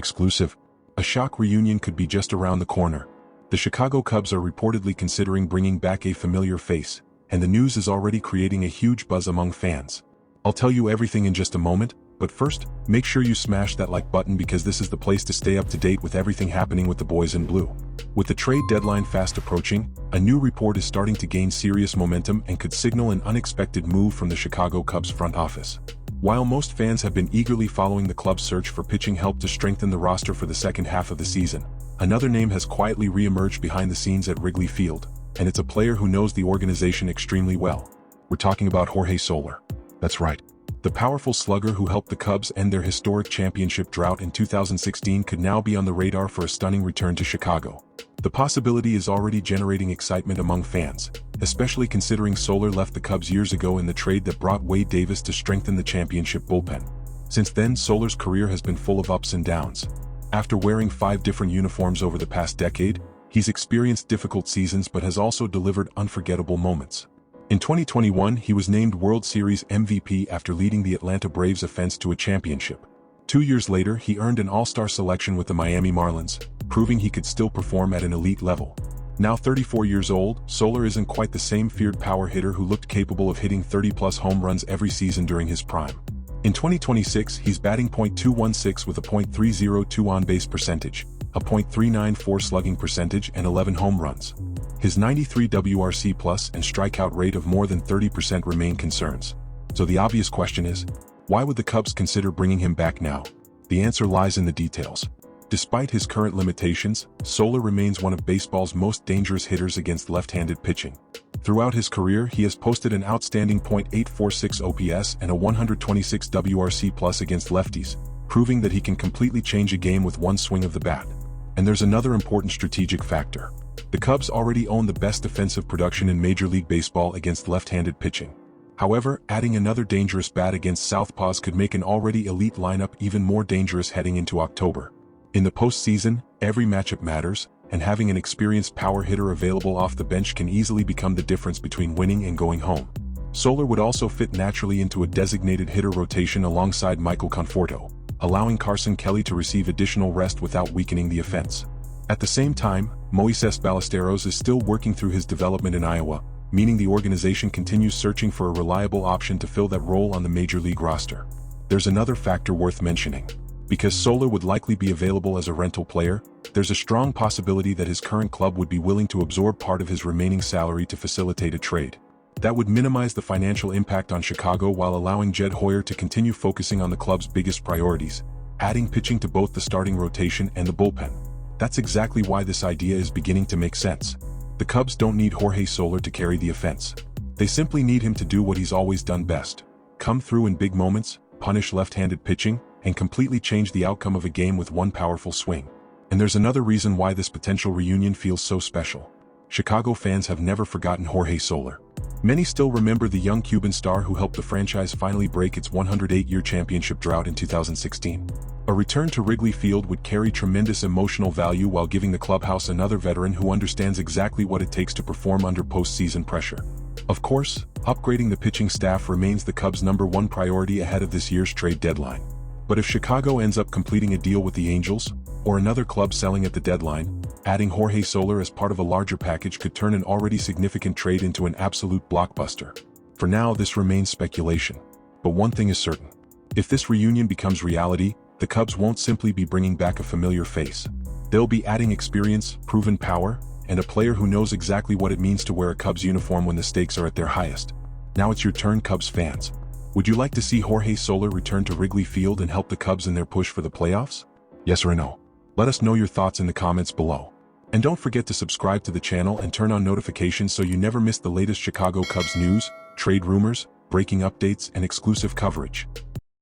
Exclusive. A shock reunion could be just around the corner. The Chicago Cubs are reportedly considering bringing back a familiar face, and the news is already creating a huge buzz among fans. I'll tell you everything in just a moment, but first, make sure you smash that like button because this is the place to stay up to date with everything happening with the boys in blue. With the trade deadline fast approaching, a new report is starting to gain serious momentum and could signal an unexpected move from the Chicago Cubs front office. While most fans have been eagerly following the club's search for pitching help to strengthen the roster for the second half of the season, another name has quietly re-emerged behind the scenes at Wrigley Field, and it's a player who knows the organization extremely well. We're talking about Jorge Soler. That's right. The powerful slugger who helped the Cubs end their historic championship drought in 2016 could now be on the radar for a stunning return to Chicago. The possibility is already generating excitement among fans, especially considering Soler left the Cubs years ago in the trade that brought Wade Davis to strengthen the championship bullpen. Since then, Soler's career has been full of ups and downs. After wearing 5 different uniforms over the past decade, he's experienced difficult seasons but has also delivered unforgettable moments. In 2021, he was named World Series MVP after leading the Atlanta Braves' offense to a championship. 2 years later, he earned an All-Star selection with the Miami Marlins, proving he could still perform at an elite level. Now 34 years old, Soler isn't quite the same feared power hitter who looked capable of hitting 30-plus home runs every season during his prime. In 2026, he's batting .216 with a .302 on-base percentage, a .394 slugging percentage and 11 home runs. His 93 WRC plus and strikeout rate of more than 30% remain concerns. So the obvious question is, why would the Cubs consider bringing him back now? The answer lies in the details. Despite his current limitations, Soler remains one of baseball's most dangerous hitters against left-handed pitching. Throughout his career, he has posted an outstanding .846 OPS and a 126 WRC plus against lefties, proving that he can completely change a game with one swing of the bat. And there's another important strategic factor. The Cubs already own the best defensive production in Major League Baseball against left-handed pitching. However, adding another dangerous bat against southpaws could make an already elite lineup even more dangerous heading into October. In the postseason, every matchup matters, and having an experienced power hitter available off the bench can easily become the difference between winning and going home. Soler would also fit naturally into a designated hitter rotation alongside Michael Conforto, allowing Carson Kelly to receive additional rest without weakening the offense. At the same time, Moises Ballesteros is still working through his development in Iowa, meaning the organization continues searching for a reliable option to fill that role on the Major League roster. There's another factor worth mentioning. Because Soler would likely be available as a rental player, there's a strong possibility that his current club would be willing to absorb part of his remaining salary to facilitate a trade. That would minimize the financial impact on Chicago while allowing Jed Hoyer to continue focusing on the club's biggest priorities, adding pitching to both the starting rotation and the bullpen. That's exactly why this idea is beginning to make sense. The Cubs don't need Jorge Soler to carry the offense. They simply need him to do what he's always done best: come through in big moments, punish left-handed pitching, and completely change the outcome of a game with one powerful swing. And there's another reason why this potential reunion feels so special. Chicago fans have never forgotten Jorge Soler. Many still remember the young Cuban star who helped the franchise finally break its 108-year championship drought in 2016. A return to Wrigley Field would carry tremendous emotional value while giving the clubhouse another veteran who understands exactly what it takes to perform under postseason pressure. Of course, upgrading the pitching staff remains the Cubs' #1 priority ahead of this year's trade deadline. But if Chicago ends up completing a deal with the Angels, or another club selling at the deadline, adding Jorge Soler as part of a larger package could turn an already significant trade into an absolute blockbuster. For now, this remains speculation. But one thing is certain. If this reunion becomes reality, the Cubs won't simply be bringing back a familiar face. They'll be adding experience, proven power, and a player who knows exactly what it means to wear a Cubs uniform when the stakes are at their highest. Now it's your turn, Cubs fans. Would you like to see Jorge Soler return to Wrigley Field and help the Cubs in their push for the playoffs? Yes or no? Let us know your thoughts in the comments below. And don't forget to subscribe to the channel and turn on notifications so you never miss the latest Chicago Cubs news, trade rumors, breaking updates, and exclusive coverage.